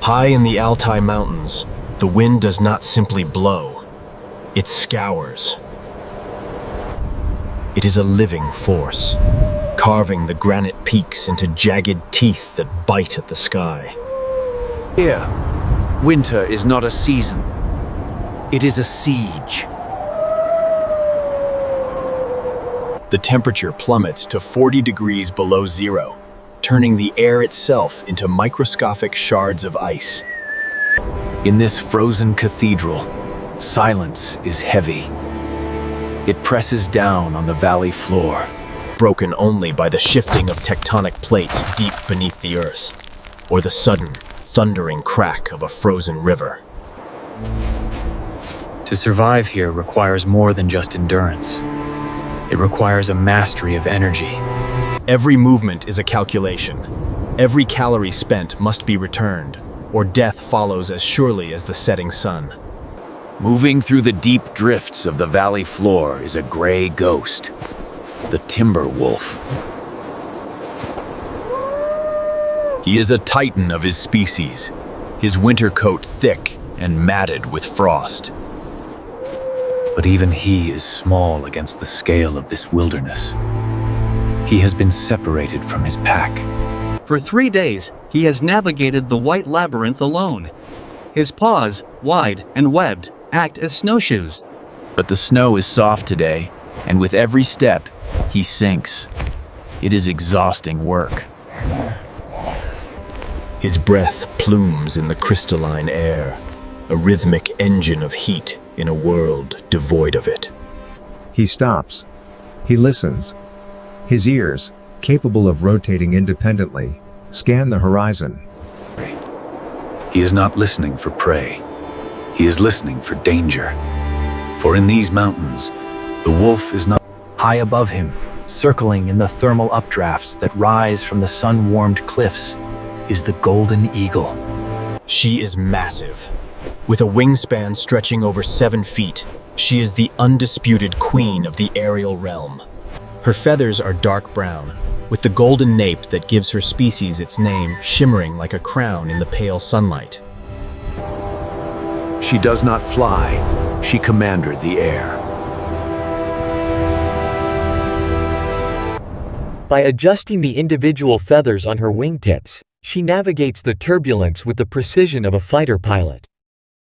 High in the Altai Mountains, the wind does not simply blow, it scours. It is a living force, carving the granite peaks into jagged teeth that bite at the sky. Here, winter is not a season. It is a siege. The temperature plummets to 40 degrees below zero, turning the air itself into microscopic shards of ice. In this frozen cathedral, silence is heavy. It presses down on the valley floor, broken only by the shifting of tectonic plates deep beneath the earth, or the sudden, thundering crack of a frozen river. To survive here requires more than just endurance. It requires a mastery of energy. Every movement is a calculation. Every calorie spent must be returned, or death follows as surely as the setting sun. Moving through the deep drifts of the valley floor is a gray ghost, the timber wolf. He is a titan of his species, his winter coat thick and matted with frost. But even he is small against the scale of this wilderness. He has been separated from his pack. For 3 days, he has navigated the white labyrinth alone. His paws, wide and webbed, act as snowshoes. But the snow is soft today, and with every step, he sinks. It is exhausting work. His breath plumes in the crystalline air, a rhythmic engine of heat in a world devoid of it. He stops. He listens. His ears, capable of rotating independently, scan the horizon. He is not listening for prey. He is listening for danger. For in these mountains, the wolf is not high above him, circling in the thermal updrafts that rise from the sun-warmed cliffs, is the golden eagle. She is massive. With a wingspan stretching over 7 feet, she is the undisputed queen of the aerial realm. Her feathers are dark brown, with the golden nape that gives her species its name shimmering like a crown in the pale sunlight. She does not fly, she commanded the air. By adjusting the individual feathers on her wingtips, she navigates the turbulence with the precision of a fighter pilot.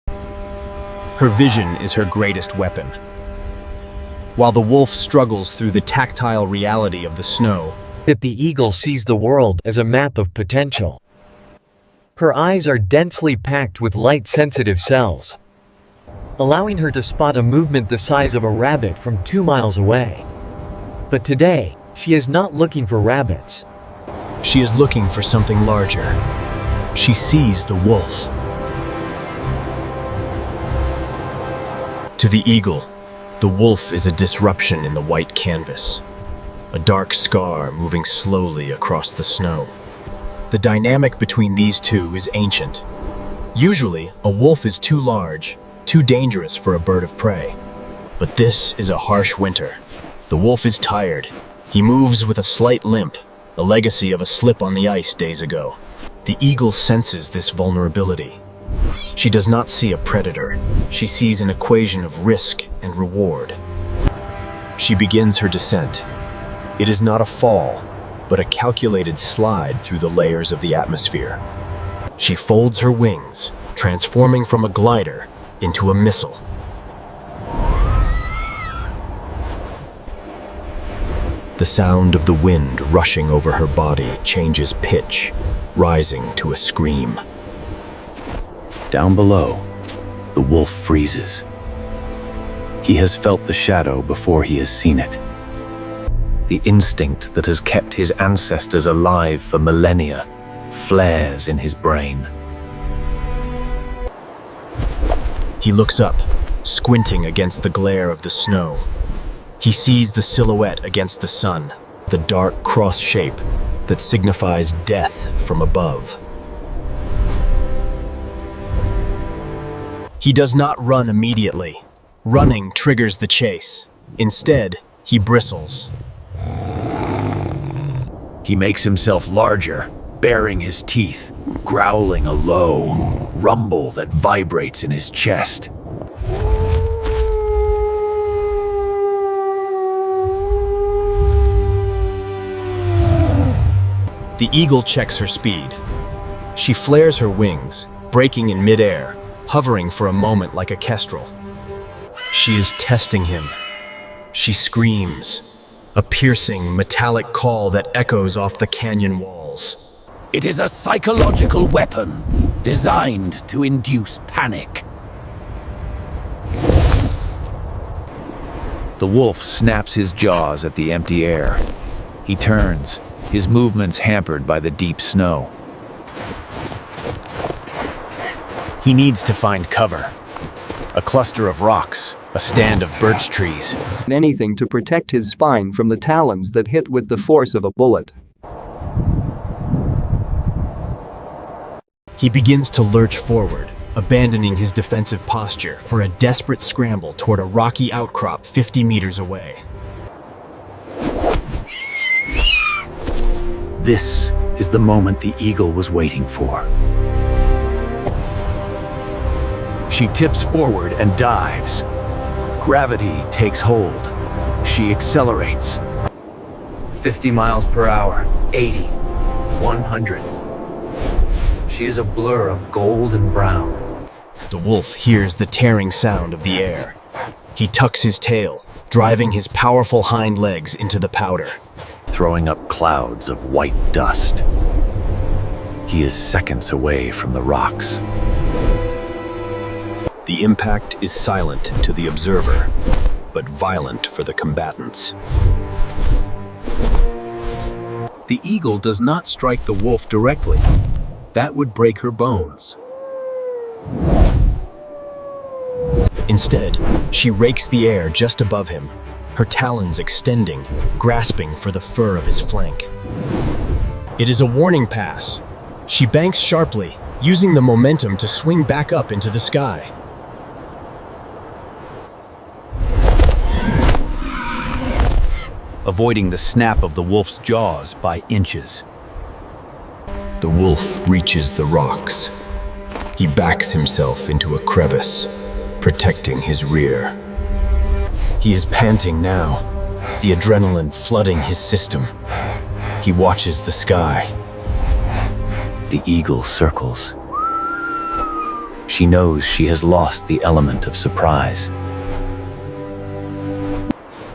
Her vision is her greatest weapon. While the wolf struggles through the tactile reality of the snow, The eagle sees the world as a map of potential. Her eyes are densely packed with light-sensitive cells, allowing her to spot a movement the size of a rabbit from 2 miles away. But today, she is not looking for rabbits. she is looking for something larger. She sees the wolf. To the eagle, the wolf is a disruption in the white canvas, a dark scar moving slowly across the snow. The dynamic between these two is ancient. Usually, a wolf is too large, too dangerous for a bird of prey. But this is a harsh winter. The wolf is tired. He moves with a slight limp, a legacy of a slip on the ice days ago. The eagle senses this vulnerability. She does not see a predator. She sees an equation of risk and reward. She begins her descent. It is not a fall, but a calculated slide through the layers of the atmosphere. She folds her wings, transforming from a glider into a missile. The sound of the wind rushing over her body changes pitch, rising to a scream. Down below, the wolf freezes. He has felt the shadow before he has seen it. The instinct that has kept his ancestors alive for millennia flares in his brain. He looks up, squinting against the glare of the snow. He sees the silhouette against the sun, the dark cross shape that signifies death from above. He does not run immediately. Running triggers the chase. Instead, he bristles. He makes himself larger, baring his teeth, growling a low rumble that vibrates in his chest. The eagle checks her speed. She flares her wings, breaking in midair, hovering for a moment like a kestrel. She is testing him. She screams, a piercing, metallic call that echoes off the canyon walls. It is a psychological weapon designed to induce panic. The wolf snaps his jaws at the empty air. He turns, his movements hampered by the deep snow. He needs to find cover. A cluster of rocks, a stand of birch trees. Anything to protect his spine from the talons that hit with the force of a bullet. He begins to lurch forward, abandoning his defensive posture for a desperate scramble toward a rocky outcrop 50 meters away. This is the moment the eagle was waiting for. She tips forward and dives. Gravity takes hold. She accelerates. 50 miles per hour, 80, 100. She is a blur of gold and brown. The wolf hears the tearing sound of the air. He tucks his tail, driving his powerful hind legs into the powder. Throwing up clouds of white dust. He is seconds away from the rocks. The impact is silent to the observer, but violent for the combatants. The eagle does not strike the wolf directly. That would break her bones. Instead, she rakes the air just above him, her talons extending, grasping for the fur of his flank. It is a warning pass. She banks sharply, using the momentum to swing back up into the sky. Avoiding the snap of the wolf's jaws by inches. The wolf reaches the rocks. He backs himself into a crevice, protecting his rear. He is panting now, the adrenaline flooding his system. He watches the sky. The eagle circles. She knows she has lost the element of surprise.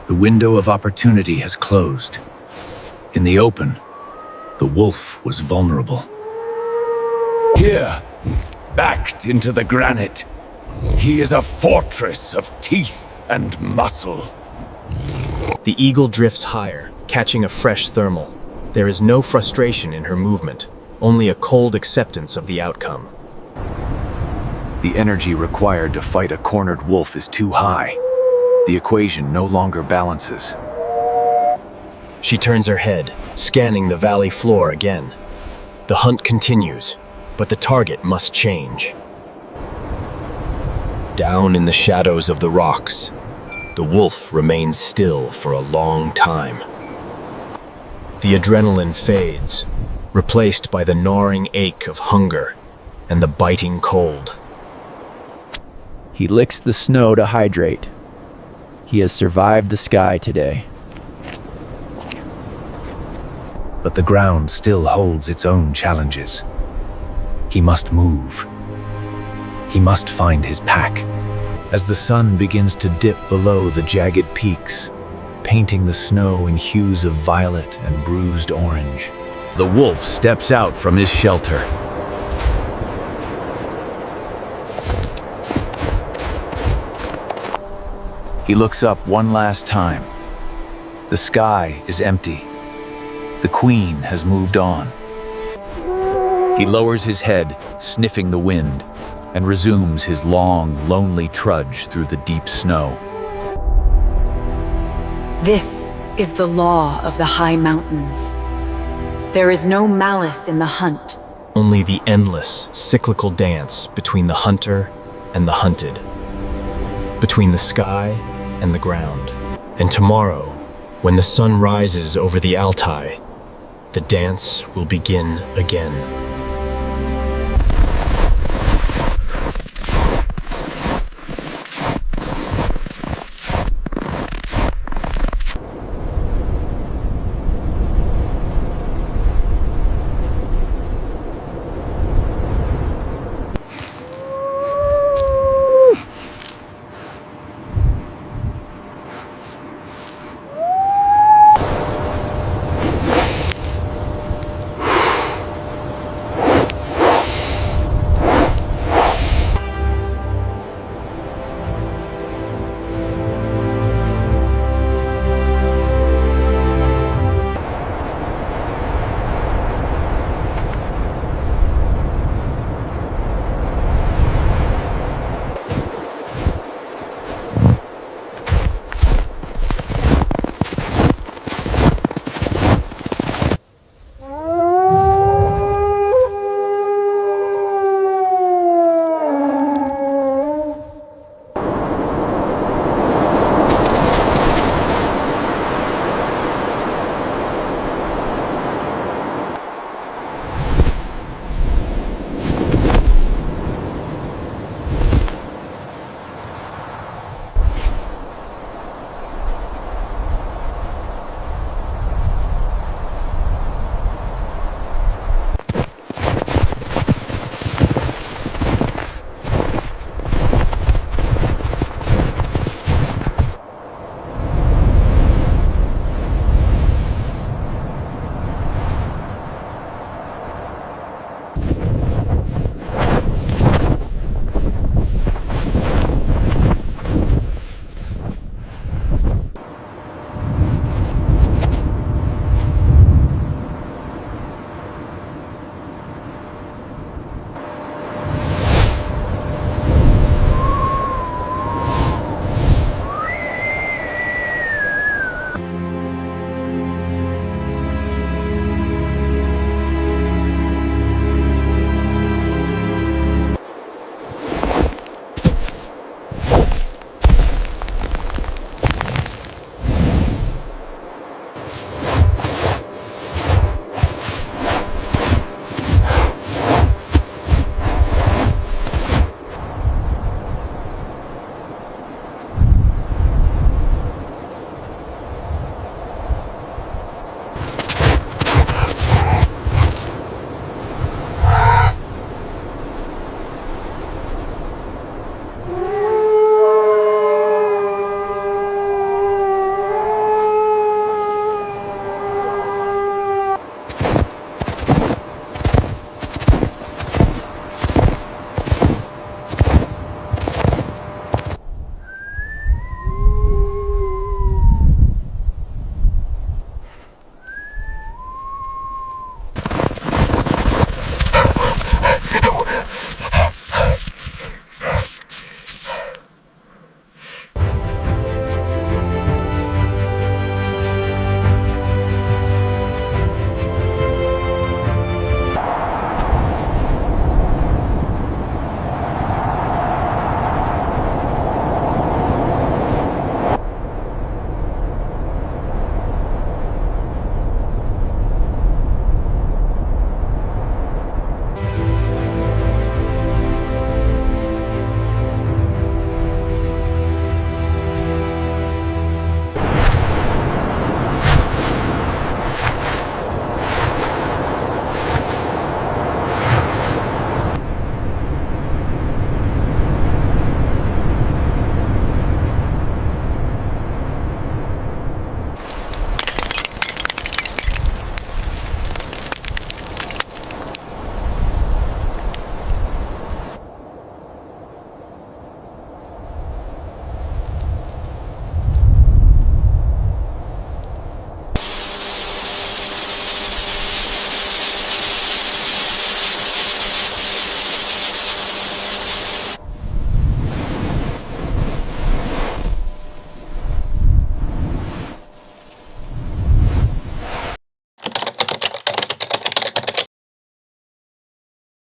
The window of opportunity has closed. In the open, the wolf was vulnerable. Here, backed into the granite, he is a fortress of teeth and muscle. The eagle drifts higher, catching a fresh thermal. There is no frustration in her movement, only a cold acceptance of the outcome. The energy required to fight a cornered wolf is too high. The equation no longer balances. She turns her head, scanning the valley floor again. The hunt continues, but the target must change. Down in the shadows of the rocks, the wolf remains still for a long time. The adrenaline fades, replaced by the gnawing ache of hunger and the biting cold. He licks the snow to hydrate. He has survived the sky today. But the ground still holds its own challenges. He must move. He must find his pack. As the sun begins to dip below the jagged peaks, painting the snow in hues of violet and bruised orange, the wolf steps out from his shelter. He looks up one last time. The sky is empty. The queen has moved on. He lowers his head, sniffing the wind, and resumes his long, lonely trudge through the deep snow. This is the law of the high mountains. There is no malice in the hunt. Only the endless, cyclical dance between the hunter and the hunted, between the sky and the ground. And tomorrow, when the sun rises over the Altai, the dance will begin again.